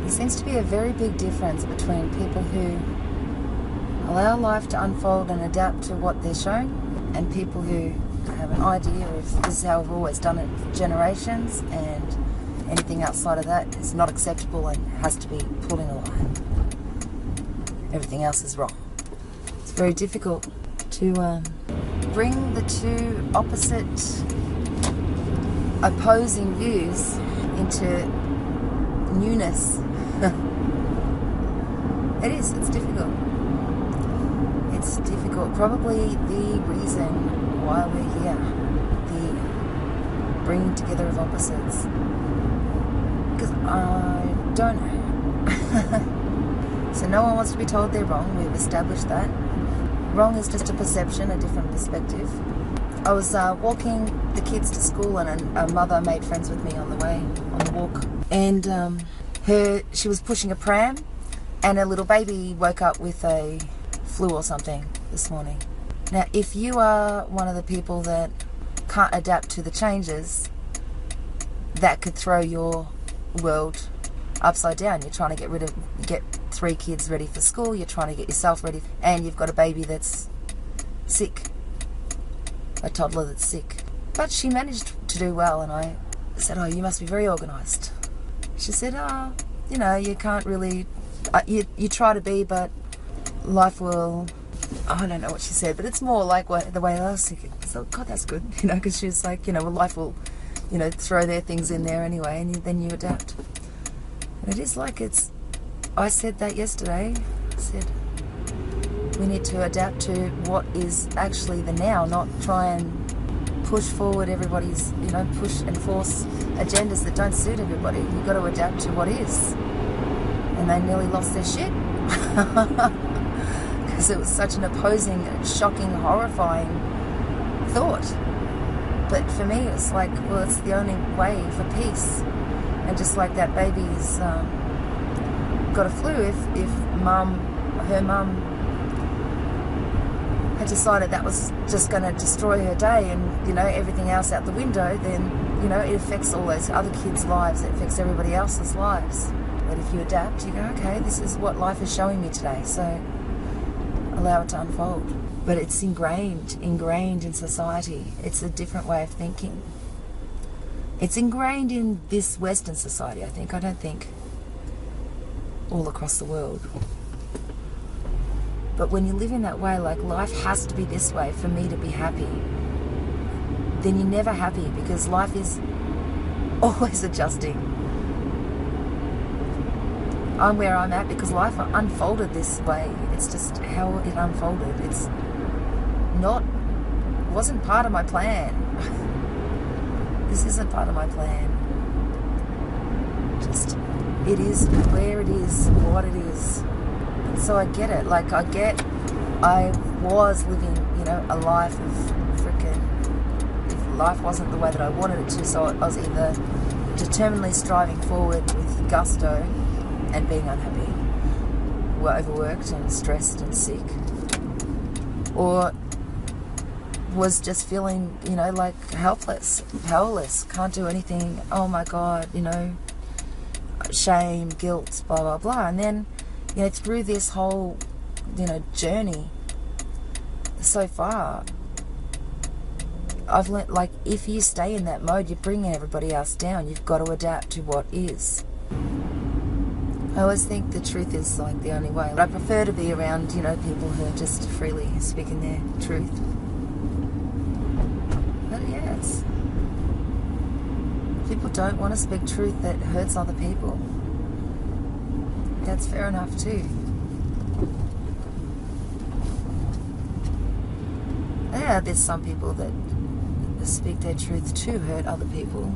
There seems to be a very big difference between people who allow life to unfold and adapt to what they're shown, and people who have an idea of this is how we've always done it for generations, and anything outside of that is not acceptable and has to be pulled in a line. Everything else is wrong. It's very difficult to bring the two opposite, opposing views into newness. It's difficult. It's difficult. Probably the reason why we're here, the bringing together of opposites. Because I don't know. So no one wants to be told they're wrong. We've established that. Wrong is just a perception, a different perspective. I was walking the kids to school, and a mother made friends with me on the way, on the walk. And she was pushing a pram, and her little baby woke up with a flu or something this morning. Now, if you are one of the people that can't adapt to the changes, that could throw your world upside down. You're trying to get 3 kids ready for school, you're trying to get yourself ready, and you've got a baby that's sick, a toddler that's sick. But she managed to do well, and I said, "Oh, you must be very organised." She said, "Oh, you can't really, you try to be, but life will," I don't know what she said, but it's more like the way I was thinking. So, God, that's good, because she was like, well, life will, throw their things in there anyway, and then you adapt. And it is like I said that yesterday. I said, we need to adapt to what is actually the now, not try and push forward everybody's, push and force agendas that don't suit everybody. You've got to adapt to what is. And they nearly lost their shit. Because it was such an opposing, shocking, horrifying thought. But for me, it's like, well, it's the only way for peace. And just like that baby's got a flu, if her mum had decided that was just going to destroy her day and, everything else out the window, then, it affects all those other kids' lives. It affects everybody else's lives. But if you adapt, you go, okay, this is what life is showing me today, so allow it to unfold. But it's ingrained in society. It's a different way of thinking. It's ingrained in this Western society, I think. I don't think all across the world. But when you live in that way, like life has to be this way for me to be happy, then you're never happy, because life is always adjusting. I'm where I'm at because life unfolded this way. It's just how it unfolded. Wasn't part of my plan. This isn't part of my plan. Just, it is where it is, what it is. And so I get it. I was living, a life of frickin', if life wasn't the way that I wanted it to, so I was either determinedly striving forward with gusto and being unhappy, overworked and stressed and sick, or was just feeling, like helpless, powerless, can't do anything, oh my God, shame, guilt, blah, blah, blah. And then, through this whole, journey so far, I've learnt, if you stay in that mode, you're bringing everybody else down. You've got to adapt to what is. I always think the truth is, the only way. I prefer to be around, people who are just freely speaking their truth. But yes, people don't want to speak truth that hurts other people. That's fair enough too. Yeah, there's some people that speak their truth to hurt other people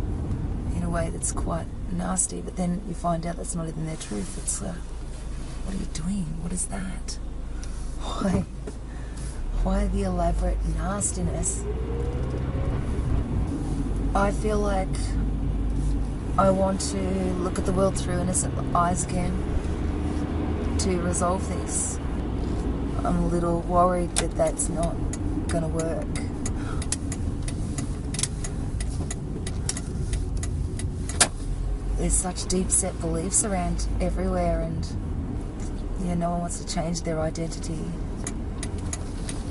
in a way that's quite nasty, but then you find out that's not even their truth. It's what are you doing? What is that? Why the elaborate nastiness? I feel like I want to look at the world through innocent eyes again to resolve this. I'm a little worried that that's not going to work. there's such deep set beliefs around everywhere, and yeah, no one wants to change their identity,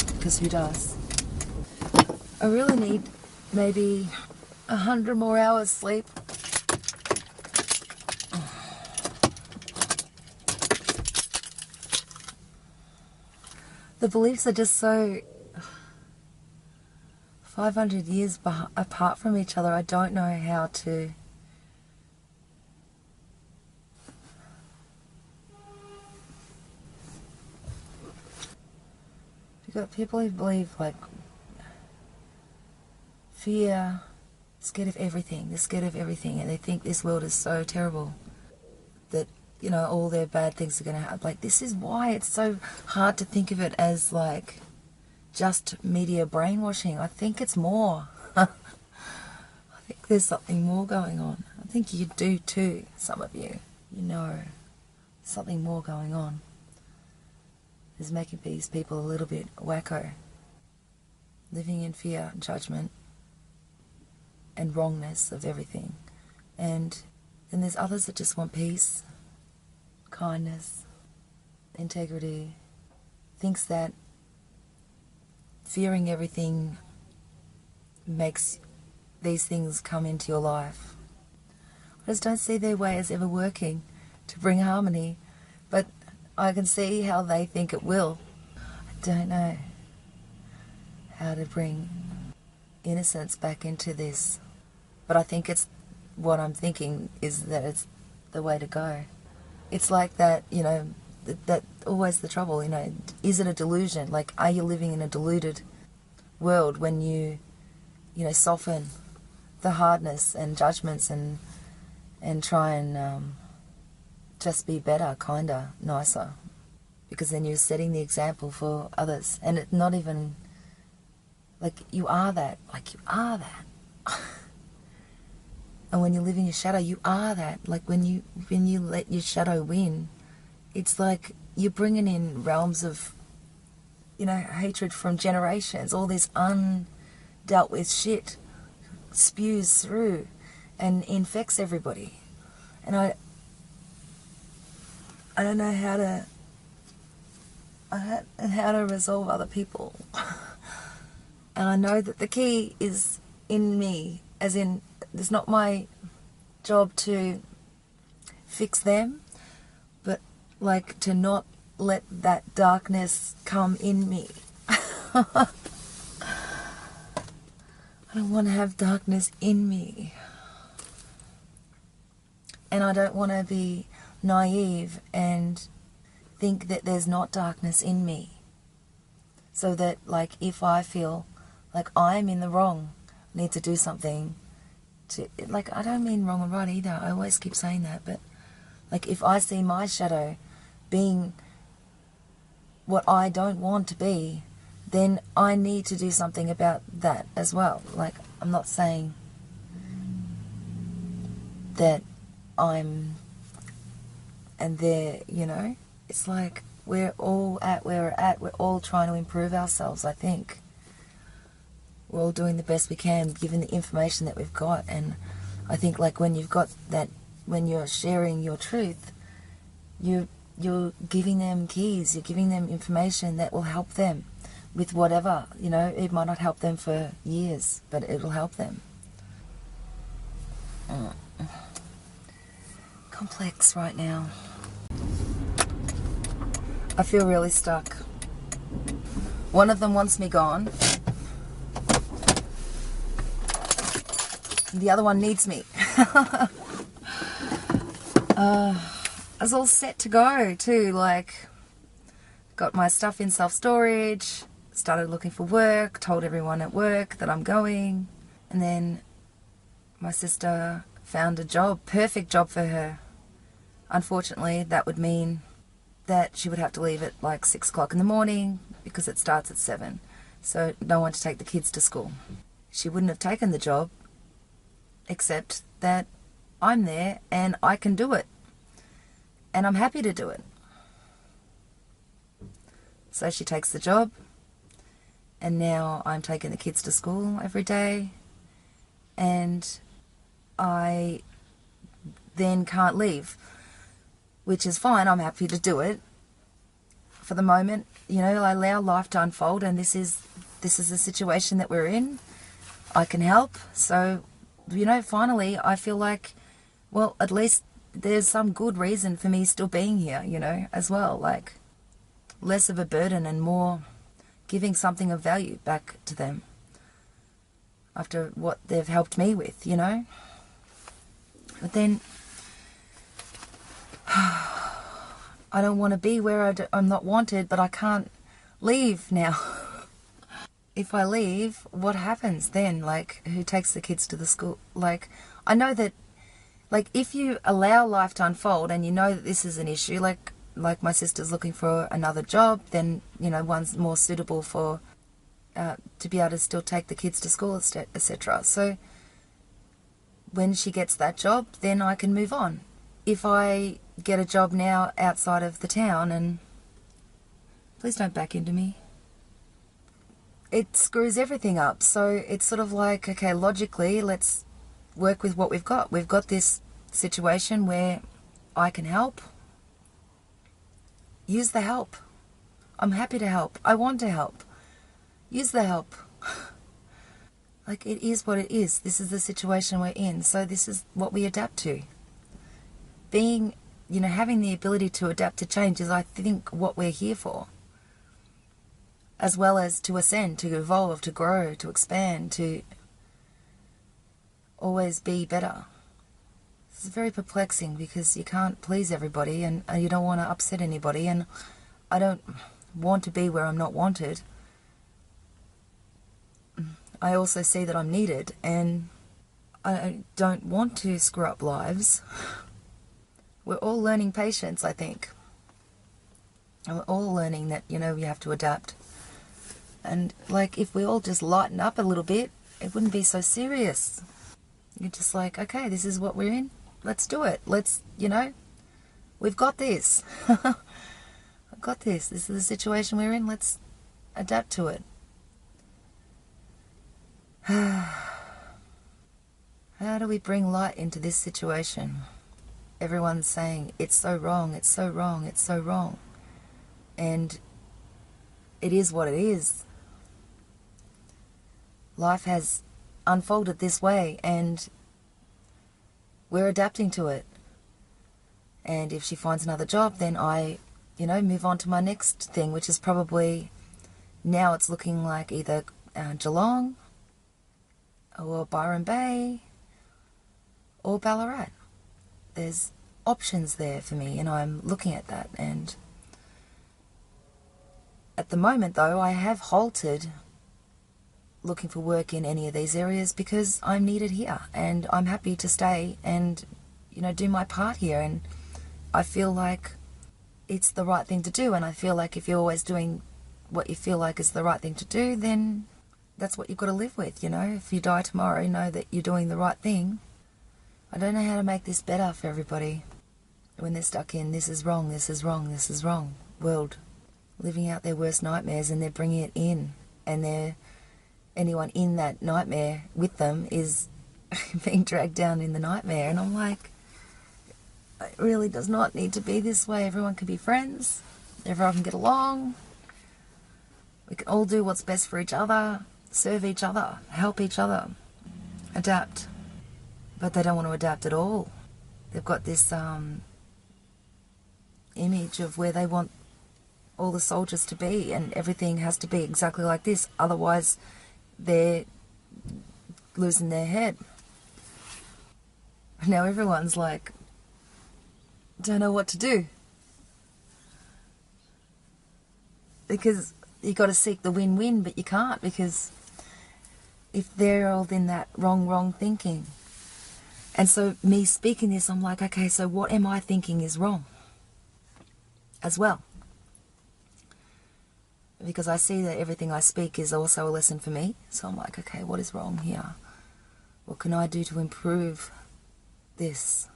because who does? I really need maybe 100 more hours sleep. The beliefs are just so 500 years apart from each other. I don't know how to... You've got people who believe, like, fear, scared of everything. They're scared of everything, and they think this world is so terrible that, you know, all their bad things are going to happen. Like, this is why it's so hard to think of it as, like, just media brainwashing. I think it's more. I think there's something more going on. I think you do too, some of you. You know, something more going on is making these people a little bit wacko. Living in fear and judgment and wrongness of everything. And then there's others that just want peace, kindness, integrity. Thinks that fearing everything makes these things come into your life. I just don't see their way as ever working to bring harmony, but I can see how they think it will. I don't know how to bring innocence back into this, but I think it's what I'm thinking is that it's the way to go. It's like that, you know, that always the trouble, you know, is it a delusion? Like, are you living in a deluded world when you know, soften the hardness and judgments and try and just be better, kinder, nicer? Because then you're setting the example for others, and it's not even like you are that, like you are that. And when you live in your shadow, you are that. Like when you let your shadow win, it's like you're bringing in realms of, you know, hatred from generations. All this undealt with shit spews through and infects everybody. And I don't know how to resolve other people. And I know that the key is in me, as in, it's not my job to fix them, but like to not let that darkness come in me. I don't want to have darkness in me. And I don't want to be naive and think that there's not darkness in me. So that, like, if I feel like I'm in the wrong, need to do something to, like, I don't mean wrong and right either. I always keep saying that, but like, if I see my shadow being what I don't want to be, then I need to do something about that as well. Like, I'm not saying that I'm and there, you know, it's like we're all at where we're at. We're all trying to improve ourselves, I think. We're all doing the best we can given the information that we've got. And I think, like, when you've got that, when you're sharing your truth, you're giving them keys, you're giving them information that will help them with whatever, you know. It might not help them for years, but it'll help them. Complex right now. I feel really stuck. One of them wants me gone. The other one needs me. I was all set to go too, like, got my stuff in self-storage, started looking for work, told everyone at work that I'm going, and then my sister found a job, perfect job for her. Unfortunately, that would mean that she would have to leave at like 6 o'clock in the morning because it starts at 7. So no one to take the kids to school. She wouldn't have taken the job except that I'm there and I can do it. And I'm happy to do it. So she takes the job, and now I'm taking the kids to school every day, and I then can't leave, which is fine. I'm happy to do it for the moment. I allow life to unfold, and this is the situation that we're in. I can help. So, finally I feel like, well, at least there's some good reason for me still being here, as well. Like, less of a burden and more giving something of value back to them after what they've helped me with, But then I don't want to be where I'm not wanted, but I can't leave now. If I leave, what happens then? Like, who takes the kids to the school? Like, I know that, like, if you allow life to unfold and you know that this is an issue, like my sister's looking for another job, then, one's more suitable for, to be able to still take the kids to school, etc. So when she gets that job, then I can move on. If I get a job now outside of the town, and please don't back into me, it screws everything up. So it's sort of like, okay, logically, let's work with what we've got. We've got this situation where I can help. Use the help. I'm happy to help. I want to help. Use the help. Like, it is what it is. This is the situation we're in. So this is what we adapt to. Being, having the ability to adapt to change is, I think, what we're here for. As well as to ascend, to evolve, to grow, to expand, to always be better. It's very perplexing because you can't please everybody, and you don't want to upset anybody, and I don't want to be where I'm not wanted. I also see that I'm needed, and I don't want to screw up lives. We're all learning patience, I think. And we're all learning that, we have to adapt. And, like, if we all just lighten up a little bit, it wouldn't be so serious. You're just like, okay, this is what we're in. Let's do it. Let's, we've got this. I've got this. This is the situation we're in. Let's adapt to it. How do we bring light into this situation? Everyone's saying, it's so wrong, it's so wrong, it's so wrong. And it is what it is. Life has unfolded this way, and we're adapting to it. And if she finds another job, then I, move on to my next thing, which is probably, now it's looking like either Geelong or Byron Bay or Ballarat. There's options there for me, and I'm looking at that. And at the moment, though, I have halted looking for work in any of these areas because I'm needed here, and I'm happy to stay and, do my part here. And I feel like it's the right thing to do, and I feel like if you're always doing what you feel like is the right thing to do, then that's what you've got to live with, If you die tomorrow, know that you're doing the right thing. I don't know how to make this better for everybody when they're stuck in this is wrong, this is wrong, this is wrong world, living out their worst nightmares, and they're bringing it in, and anyone in that nightmare with them is being dragged down in the nightmare. And I'm like, it really does not need to be this way. Everyone can be friends, everyone can get along, we can all do what's best for each other, serve each other, help each other, adapt. But they don't want to adapt at all. They've got this image of where they want all the soldiers to be, and everything has to be exactly like this, otherwise they're losing their head. Now everyone's like, don't know what to do, because you got to seek the win-win, but you can't, because if they're all in that wrong thinking. And so me speaking this, I'm like, okay, so what am I thinking is wrong as well? Because I see that everything I speak is also a lesson for me. So I'm like, okay, what is wrong here? What can I do to improve this?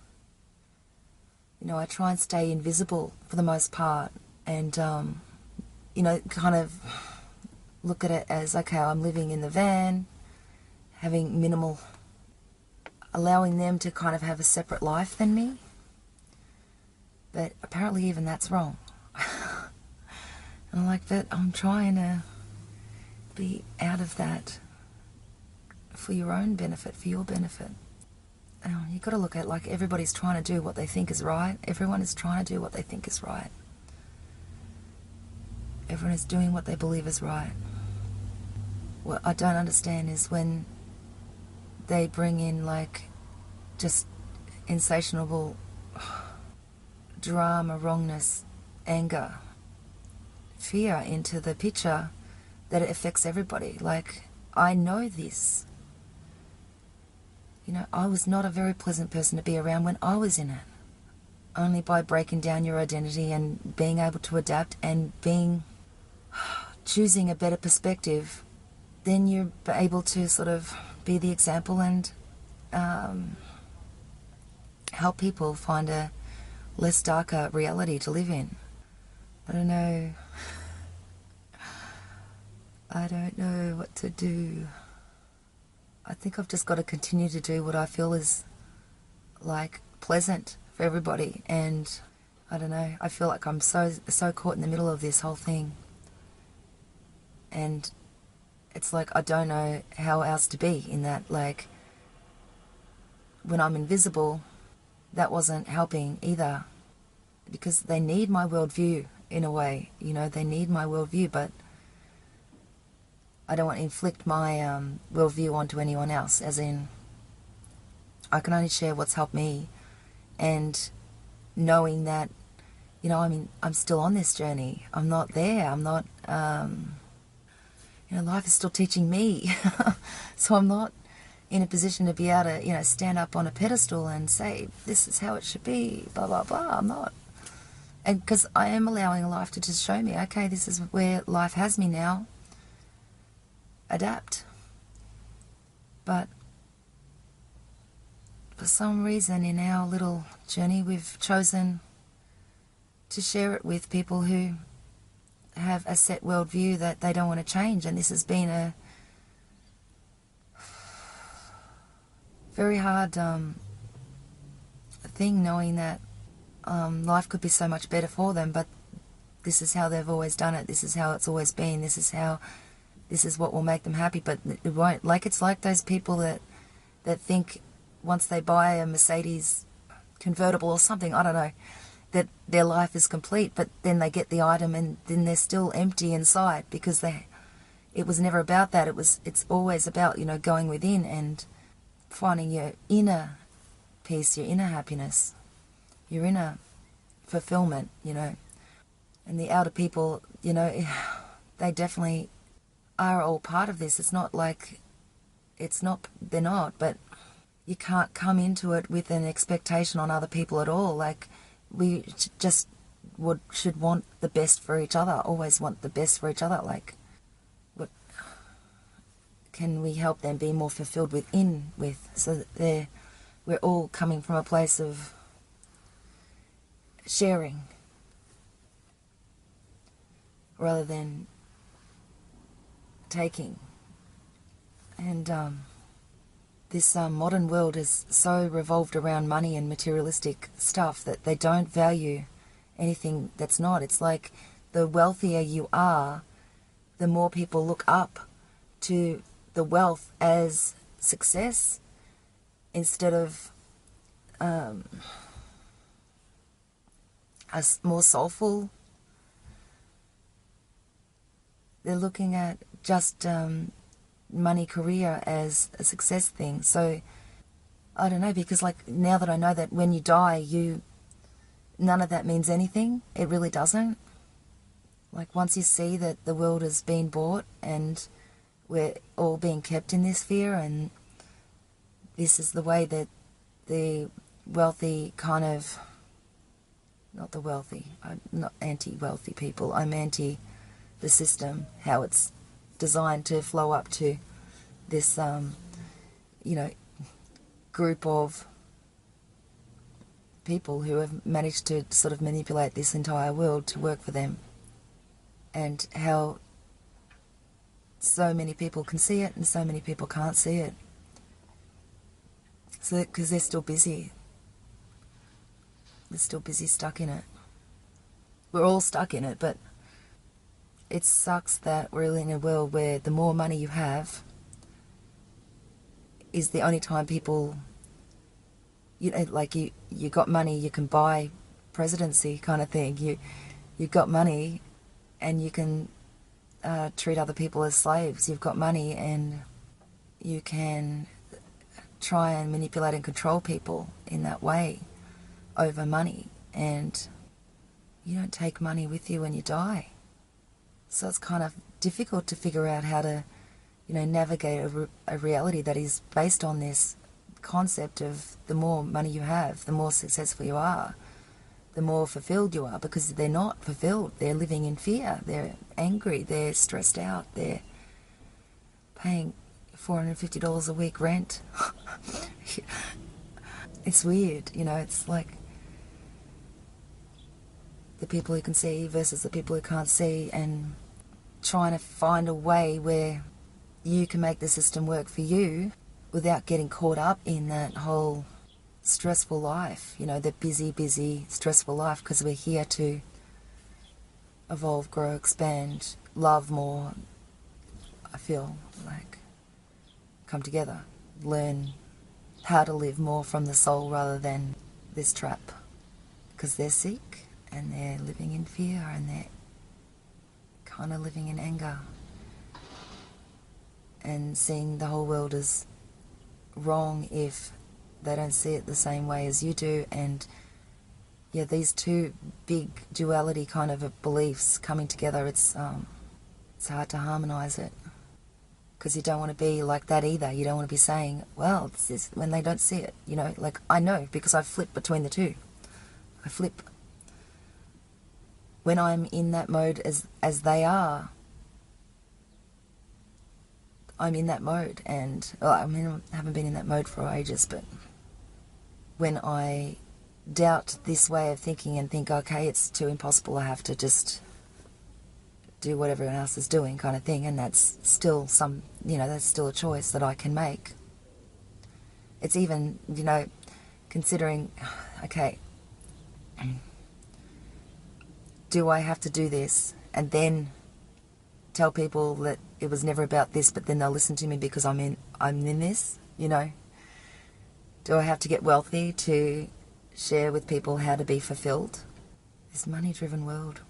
I try and stay invisible for the most part, and, kind of look at it as, okay, I'm living in the van, having minimal allowing them to kind of have a separate life than me. But apparently even that's wrong. And I'm like, but I'm trying to be out of that for your own benefit, for your benefit. You've got to look at, like, everybody's trying to do what they think is right. Everyone is trying to do what they think is right. Everyone is doing what they believe is right. What I don't understand is when they bring in, like, just insatiable drama, wrongness, anger, fear into the picture, that it affects everybody. Like, I know this. You know, I was not a very pleasant person to be around when I was in it. Only by breaking down your identity and being able to adapt and choosing a better perspective, then you're able to sort of be the example and help people find a less darker reality to live in. I don't know. I don't know what to do. I think I've just got to continue to do what I feel is, like, pleasant for everybody. And I don't know, I feel like I'm so caught in the middle of this whole thing. And it's like I don't know how else to be in that. Like, when I'm invisible, that wasn't helping either, because they need my worldview in a way. You know, they need my worldview, but I don't want to inflict my worldview onto anyone else, as in, I can only share what's helped me, and knowing that, you know, I mean, I'm still on this journey. I'm not there. I'm not, you know, life is still teaching me. So I'm not in a position to be able to, you know, stand up on a pedestal and say, this is how it should be, blah, blah, blah. I'm not. And because I am allowing life to just show me, okay, this is where life has me now. Adapt. But for some reason in our little journey, we've chosen to share it with people who have a set worldview that they don't want to change. And this has been a very hard thing, knowing that life could be so much better for them, but this is how they've always done it. This is how it's always been. This is what will make them happy, but it won't. Like, it's like those people that think once they buy a Mercedes convertible or something, I don't know, that their life is complete, but then they get the item and then they're still empty inside, because it was never about that. It's always about, you know, going within and finding your inner peace, your inner happiness, your inner fulfillment, you know. And the outer people, you know, they definitely are all part of this. It's not like, they're not, but you can't come into it with an expectation on other people at all. Like, we just should want the best for each other, always want the best for each other. Like, what can we help them be more fulfilled with, so that we're all coming from a place of sharing rather than taking. And this modern world is so revolved around money and materialistic stuff that they don't value anything that's not. It's like the wealthier you are, the more people look up to the wealth as success, instead of more soulful. They're looking at just money, career as a success thing. So I don't know, because like now that I know that when you die, none of that means anything. It really doesn't. Like, once you see that the world has been bought and we're all being kept in this fear, and this is the way that the wealthy kind of, not the wealthy, I'm not anti-wealthy people, I'm anti the system, how it's designed to flow up to this, you know, group of people who have managed to sort of manipulate this entire world to work for them, and how so many people can see it and so many people can't see it. So because they're still busy. They're still busy stuck in it. We're all stuck in it, but it sucks that we're in a world where the more money you have is the only time people, you know, like you got money, you can buy presidency kind of thing. You got money and you can treat other people as slaves. You've got money and you can try and manipulate and control people in that way over money, and you don't take money with you when you die. So it's kind of difficult to figure out how to, you know, navigate a reality that is based on this concept of the more money you have, the more successful you are, the more fulfilled you are, because they're not fulfilled. They're living in fear. They're angry. They're stressed out. They're paying $450 a week rent. It's weird, you know, it's like the people who can see versus the people who can't see, and trying to find a way where you can make the system work for you without getting caught up in that whole stressful life, you know, the busy, stressful life, because we're here to evolve, grow, expand, love more. I feel like come together, learn how to live more from the soul rather than this trap, because they're sick and they're living in fear and they're kind of living in anger and seeing the whole world as wrong if they don't see it the same way as you do. And yeah, these two big duality kind of beliefs coming together, it's hard to harmonize it, because you don't want to be like that either. You don't want to be saying, well, this is, when they don't see it, you know, like I know, because I flip between the two. I flip when I'm in that mode as they are. I'm in that mode, and well, I mean, I haven't been in that mode for ages, but when I doubt this way of thinking and think, okay, it's too impossible, I have to just do what everyone else is doing kind of thing, and that's still some, you know, that's still a choice that I can make. It's even, you know, considering, okay, do I have to do this and then tell people that it was never about this, but then they'll listen to me because I'm in this, you know? Do I have to get wealthy to share with people how to be fulfilled? This money-driven world.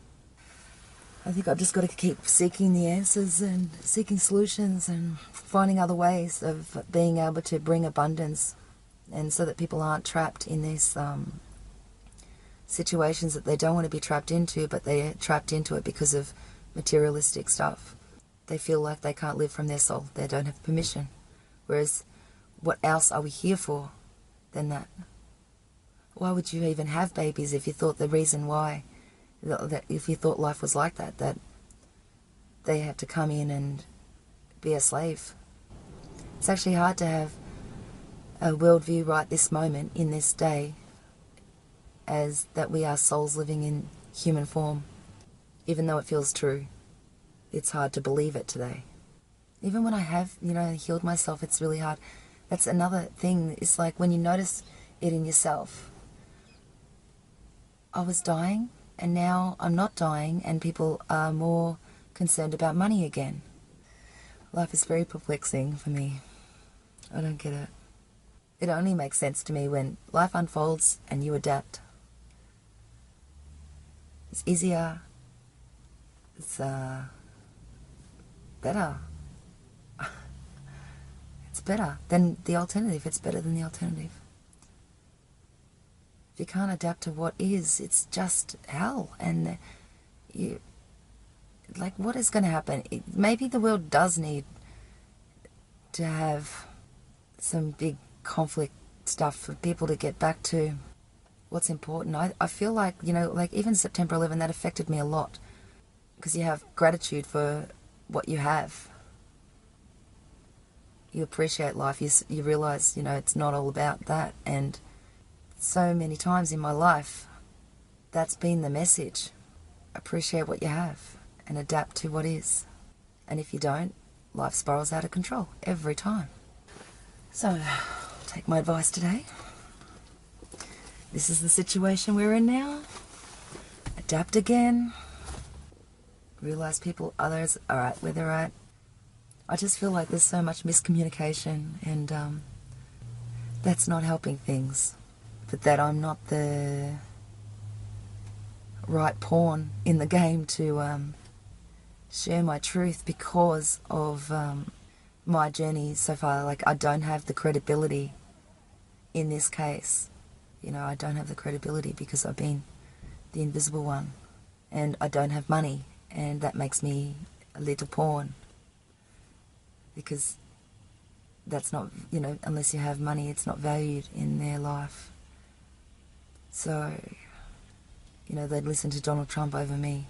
I think I've just got to keep seeking the answers and seeking solutions and finding other ways of being able to bring abundance, and so that people aren't trapped in these situations that they don't want to be trapped into, but they're trapped into it because of materialistic stuff. They feel like they can't live from their soul. They don't have permission. Whereas, what else are we here for than that? Why would you even have babies if you thought the reason why, that if you thought life was like that, that they have to come in and be a slave? It's actually hard to have a worldview right this moment, in this day, as that we are souls living in human form. Even though it feels true, it's hard to believe it today. Even when I have, you know, healed myself, it's really hard. That's another thing. It's like when you notice it in yourself. I was dying, and now I'm not dying, and people are more concerned about money again. Life is very perplexing for me. I don't get it. It only makes sense to me when life unfolds and you adapt. It's easier. It's better. It's better than the alternative. It's better than the alternative. If you can't adapt to what is, it's just hell. And you, like, what is going to happen? Maybe the world does need to have some big conflict stuff for people to get back to what's important. I feel like, you know, like even September 11, that affected me a lot, because you have gratitude for what you have. You appreciate life. You realize, you know, it's not all about that. And so many times in my life, that's been the message. Appreciate what you have and adapt to what is. And if you don't, life spirals out of control every time. So, take my advice today. This is the situation we're in now. Adapt again. Realize people, others are right where they're at. I just feel like there's so much miscommunication, and that's not helping things. But that I'm not the right pawn in the game to share my truth because of my journey so far. Like, I don't have the credibility in this case. You know, I don't have the credibility because I've been the invisible one, and I don't have money, and that makes me a little pawn, because that's not, you know, unless you have money, it's not valued in their life. So, you know, they'd listen to Donald Trump over me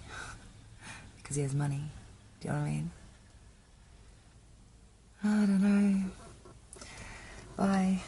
because he has money. Do you know what I mean? I don't know. Bye.